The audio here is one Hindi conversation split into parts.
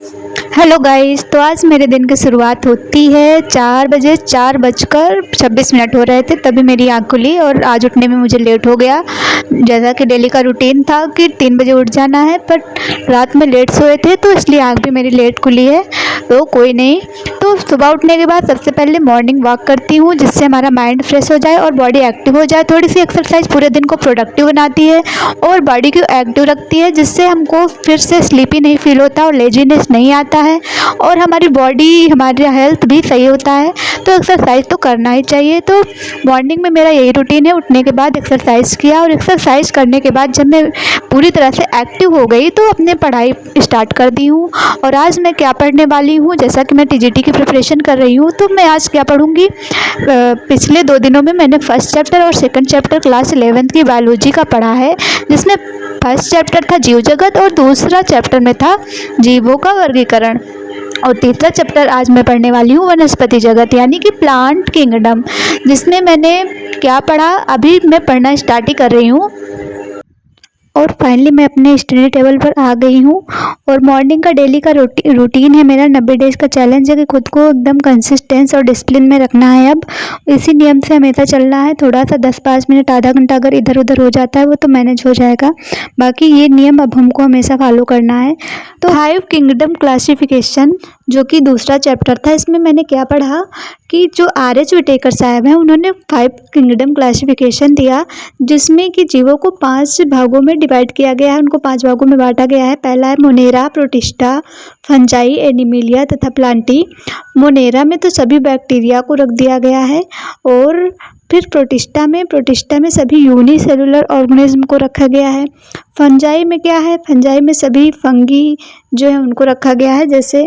हेलो गाइस, तो आज मेरे दिन की शुरुआत होती है 4 बजे। 4:26 हो रहे थे तभी मेरी आँख खुली और आज उठने में मुझे लेट हो गया। जैसा कि डेली का रूटीन था कि 3 बजे उठ जाना है, पर रात में लेट सोए थे तो इसलिए आँख भी मेरी लेट खुली है। तो कोई नहीं, तो सुबह उठने के बाद सबसे पहले मॉर्निंग वॉक करती हूँ जिससे हमारा माइंड फ्रेश हो जाए और बॉडी एक्टिव हो जाए। थोड़ी सी एक्सरसाइज पूरे दिन को प्रोडक्टिव बनाती है और बॉडी को एक्टिव रखती है, जिससे हमको फिर से स्लीपी नहीं फील होता और लेजीनेस नहीं आता है और हमारी बॉडी, हमारा हेल्थ भी सही होता है। तो एक्सरसाइज तो करना ही चाहिए। तो मॉर्निंग में मेरा यही रूटीन है, उठने के बाद एक्सरसाइज किया और एक्सरसाइज करने के बाद जब मैं पूरी तरह से एक्टिव हो गई तो अपने पढ़ाई स्टार्ट कर दी हूँ। और आज मैं क्या पढ़ने वाली हूँ, जैसा कि मैं टीजीटी की प्रिपरेशन कर रही हूँ, तो मैं आज क्या पढ़ूँगी। पिछले 2 दिनों में मैंने फर्स्ट चैप्टर और सेकंड चैप्टर क्लास 11th की बायोलॉजी का पढ़ा है, जिसमें फर्स्ट चैप्टर था जीव जगत और दूसरा चैप्टर में था जीवों का वर्गीकरण और तीसरा चैप्टर आज मैं पढ़ने वाली हूँ वनस्पति जगत यानी कि प्लांट किंगडम, जिसमें मैंने क्या पढ़ा अभी मैं पढ़ना स्टार्ट ही कर रही हूँ। और फाइनली मैं अपने स्टडी टेबल पर आ गई हूँ और मॉर्निंग का डेली का रूटीन है मेरा। 90 डेज़ का चैलेंज है कि खुद को एकदम कंसिस्टेंस और डिसिप्लिन में रखना है। अब इसी नियम से हमेशा चलना है। थोड़ा सा 10-5 मिनट, आधा घंटा अगर इधर उधर हो जाता है वो तो मैनेज हो जाएगा, बाकी ये नियम अब हमको हमेशा फॉलो करना है। तो 5 किंगडम क्लासिफिकेशन जो कि दूसरा चैप्टर था, इसमें मैंने क्या पढ़ा कि जो R.H. विटेकर साहब हैं उन्होंने 5 किंगडम क्लासिफिकेशन दिया, जिसमें कि जीवों को 5 भागों में डिवाइड किया गया है, उनको 5 भागों में बांटा गया है। पहला है मोनेरा, प्रोटिस्टा, फंजाई, एनिमिलिया तथा प्लांटी। मोनेरा में तो सभी बैक्टीरिया को रख दिया गया है और फिर प्रोटिस्टा में सभी यूनिसेलुलर ऑर्गेनिज्म को रखा गया है। फंजाई में क्या है, फंजाई में सभी फंगी जो है उनको रखा गया है, जैसे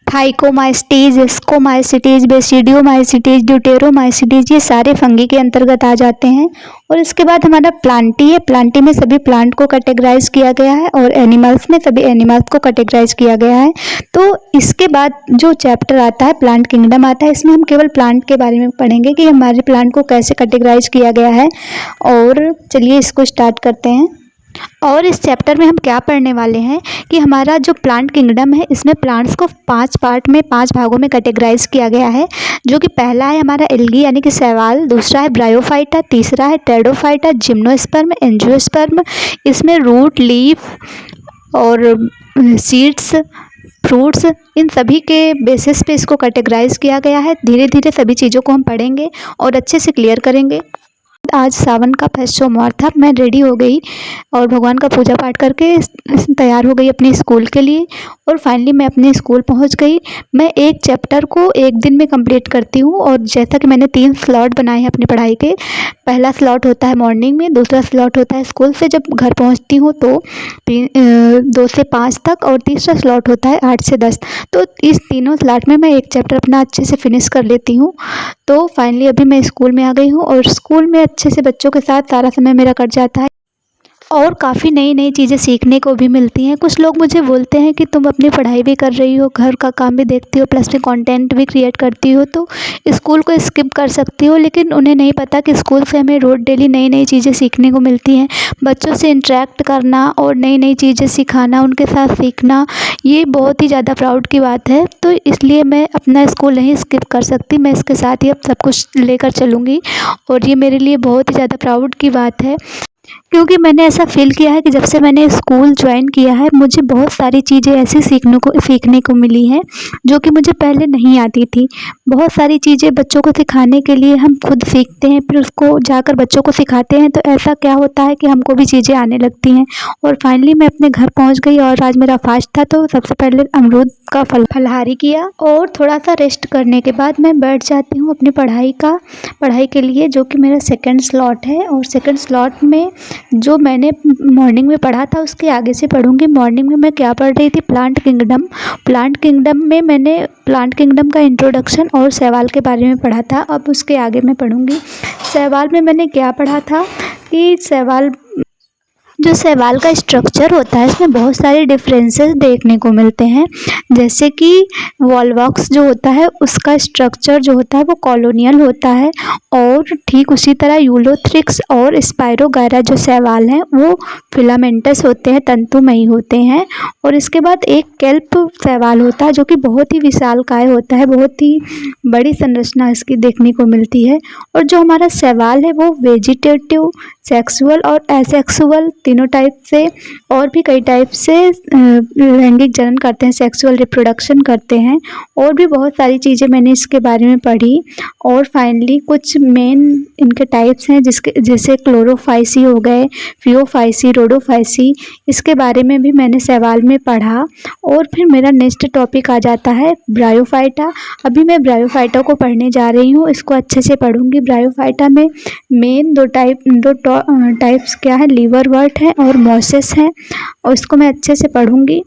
थाइकोमाइस्टीज, स्कोमाइसिटीज, बेसिडियोमाइसिटीज, ड्यूटेरोमाइसिटीज, ये सारे फंगी के अंतर्गत आ जाते हैं। और इसके बाद हमारा प्लांटी है। प्लांटी में सभी प्लांट को कैटेगराइज किया गया है और एनिमल्स में सभी एनिमल्स को कैटेगराइज किया गया है। तो इसके बाद जो चैप्टर आता है प्लांट किंगडम आता है, इसमें हम केवल प्लांट के बारे में पढ़ेंगे कि हमारे प्लांट को कैसे कैटेगराइज किया गया है। और चलिए इसको स्टार्ट करते हैं। और इस चैप्टर में हम क्या पढ़ने वाले हैं कि हमारा जो प्लांट किंगडम है इसमें प्लांट्स को 5 पार्ट में 5 भागों में कैटेगराइज किया गया है, जो कि पहला है हमारा एल्गी यानी कि शैवाल, दूसरा है ब्रायोफाइटा, तीसरा है टेरिडोफाइटा, जिम्नोस्पर्म, एंजियोस्पर्म। इसमें रूट, लीफ और सीड्स, फ्रूट्स, इन सभी के बेसिस पे इसको कैटेगराइज किया गया है। धीरे धीरे सभी चीज़ों को हम पढ़ेंगे और अच्छे से क्लियर करेंगे। आज सावन का फर्स्ट सोमवार था, मैं रेडी हो गई और भगवान का पूजा पाठ करके तैयार हो गई अपने स्कूल के लिए। और फाइनली मैं अपने स्कूल पहुंच गई। मैं एक चैप्टर को एक दिन में कंप्लीट करती हूं और जैसा कि मैंने 3 स्लॉट बनाए हैं अपनी पढ़ाई के। पहला स्लॉट होता है मॉर्निंग में, दूसरा स्लॉट होता है स्कूल से जब घर पहुंचती हूँ तो 2 से 5 तक, और तीसरा स्लॉट होता है 8 से 10। तो इस तीनों स्लॉट में मैं एक चैप्टर अपना अच्छे से फिनिश कर लेती हूँ। तो फाइनली अभी मैं स्कूल में आ गई हूँ और स्कूल में अच्छे से बच्चों के साथ सारा समय मेरा कट जाता है और काफ़ी नई नई चीज़ें सीखने को भी मिलती हैं। कुछ लोग मुझे बोलते हैं कि तुम अपनी पढ़ाई भी कर रही हो, घर का काम भी देखती हो, प्लस में कंटेंट भी क्रिएट करती हो, तो स्कूल को स्किप कर सकती हो। लेकिन उन्हें नहीं पता कि स्कूल से हमें रोज़ डेली नई नई चीज़ें सीखने को मिलती हैं। बच्चों से इंटरेक्ट करना और नई नई चीज़ें सिखाना, उनके साथ सीखना, ये बहुत ही ज़्यादा प्राउड की बात है। तो इसलिए मैं अपना स्कूल नहीं स्किप कर सकती, मैं इसके साथ ही अब सब कुछ लेकर चलूँगी और ये मेरे लिए बहुत ही ज़्यादा प्राउड की बात है, क्योंकि मैंने ऐसा फ़ील किया है कि जब से मैंने स्कूल ज्वाइन किया है मुझे बहुत सारी चीज़ें ऐसी सीखने को मिली हैं जो कि मुझे पहले नहीं आती थी। बहुत सारी चीज़ें बच्चों को सिखाने के लिए हम खुद सीखते हैं, फिर उसको जाकर बच्चों को सिखाते हैं, तो ऐसा क्या होता है कि हमको भी चीज़ें आने लगती हैं। और फाइनली मैं अपने घर पहुँच गई और आज मेरा फास्ट था, तो सबसे पहले अमरूद का फलहारी किया और थोड़ा सा रेस्ट करने के बाद मैं बैठ जाती हूँ अपनी पढ़ाई के लिए, जो कि मेरा सेकंड स्लॉट है। और सेकंड स्लॉट में जो मैंने मॉर्निंग में पढ़ा था उसके आगे से पढ़ूंगी। मॉर्निंग में मैं क्या पढ़ रही थी, प्लांट किंगडम में मैंने प्लांट किंगडम का इंट्रोडक्शन और शैवाल के बारे में पढ़ा था। अब उसके आगे मैं पढ़ूंगी। शैवाल में मैंने क्या पढ़ा था कि शैवाल का स्ट्रक्चर होता है, इसमें बहुत सारे डिफरेंसेस देखने को मिलते हैं। जैसे कि वॉलवॉक्स जो होता है उसका स्ट्रक्चर जो होता है वो कॉलोनियल होता है, और ठीक उसी तरह यूलोथ्रिक्स और स्पायरोगायरा जो शैवाल हैं वो फिलामेंटस होते हैं, तंतुमयी होते हैं। और इसके बाद एक केल्प शैवाल होता है जो कि बहुत ही विशालकाय होता है, बहुत ही बड़ी संरचना इसकी देखने को मिलती है। और जो हमारा शैवाल है वो वेजिटेटिव, सेक्सुअल और एसेक्सुअल तीनों टाइप से, और भी कई टाइप से लैंगिक जनन करते हैं, सेक्सुअल रिप्रोडक्शन करते हैं। और भी बहुत सारी चीज़ें मैंने इसके बारे में पढ़ी। और फाइनली कुछ मेन इनके टाइप्स हैं जिसके जैसे क्लोरोफाइसी हो गए, फियोफाइसी, रोडोफाइसी, इसके बारे में भी मैंने शैवाल में पढ़ा। और फिर मेरा नेक्स्ट टॉपिक आ जाता है ब्रायोफाइटा। अभी मैं ब्रायोफाइटा को पढ़ने जा रही हूँ, इसको अच्छे से पढ़ूंगी। ब्रायोफाइटा में मेन दो टाइप्स क्या है, लिवरवर्ट है और मॉसेस हैं, और इसको मैं अच्छे से पढ़ूंगी।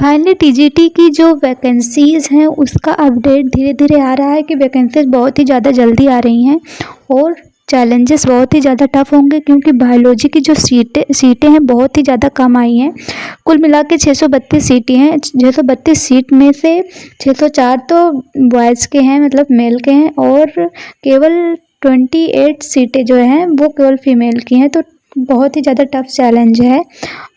फाइनली टीजीटी की जो वैकेंसीज़ हैं उसका अपडेट धीरे धीरे आ रहा है कि वैकेंसीज बहुत ही ज़्यादा जल्दी आ रही हैं, और चैलेंजेस बहुत ही ज़्यादा टफ होंगे क्योंकि बायोलॉजी की जो सीटें हैं बहुत ही ज़्यादा कम आई हैं। कुल मिला के 632 सीटें हैं। 632 सीट में से 604 तो बॉयज़ के हैं, मतलब मेल के हैं, और केवल 28 सीटें जो हैं वो केवल फीमेल की हैं। तो बहुत ही ज़्यादा टफ चैलेंज है।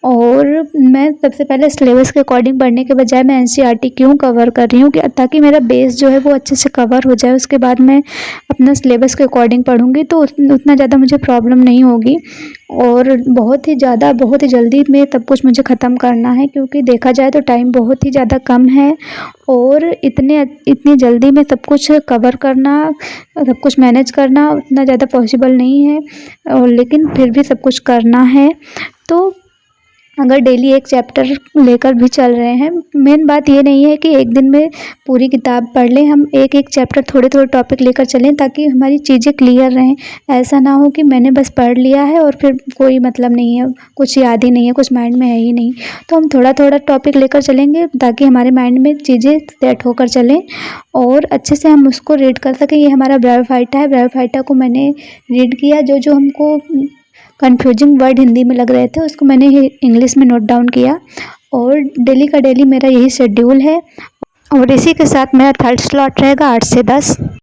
और मैं सबसे पहले सिलेबस के अकॉर्डिंग पढ़ने के बजाय मैं एनसीईआरटी क्यों कवर कर रही हूँ कि ताकि मेरा बेस जो है वो अच्छे से कवर हो जाए, उसके बाद मैं अपना सिलेबस के अकॉर्डिंग पढ़ूँगी तो उतना ज़्यादा मुझे प्रॉब्लम नहीं होगी। और बहुत ही जल्दी में सब कुछ मुझे ख़त्म करना है क्योंकि देखा जाए तो टाइम बहुत ही ज़्यादा कम है, और इतनी जल्दी में सब कुछ कवर करना, सब कुछ मैनेज करना उतना ज़्यादा पॉसिबल नहीं है, और लेकिन फिर भी सब कुछ करना है। तो अगर डेली एक चैप्टर लेकर भी चल रहे हैं, मेन बात ये नहीं है कि एक दिन में पूरी किताब पढ़ लें, हम एक एक चैप्टर थोड़े थोड़े टॉपिक लेकर चलें ताकि हमारी चीज़ें क्लियर रहें। ऐसा ना हो कि मैंने बस पढ़ लिया है और फिर कोई मतलब नहीं है, कुछ याद ही नहीं है, कुछ माइंड में है ही नहीं। तो हम थोड़ा थोड़ा टॉपिक लेकर चलेंगे ताकि हमारे माइंड में चीज़ें सेट होकर चलें और अच्छे से हम उसको रीड कर सकें। ये हमारा ब्रायोफाइटा है। ब्रायोफाइटा को मैंने रीड किया, जो हमको कन्फ्यूजिंग वर्ड हिंदी में लग रहे थे उसको मैंने इंग्लिश में नोट डाउन किया, और डेली का डेली मेरा यही शेड्यूल है। और इसी के साथ मेरा थर्ड स्लॉट रहेगा 8 से 10।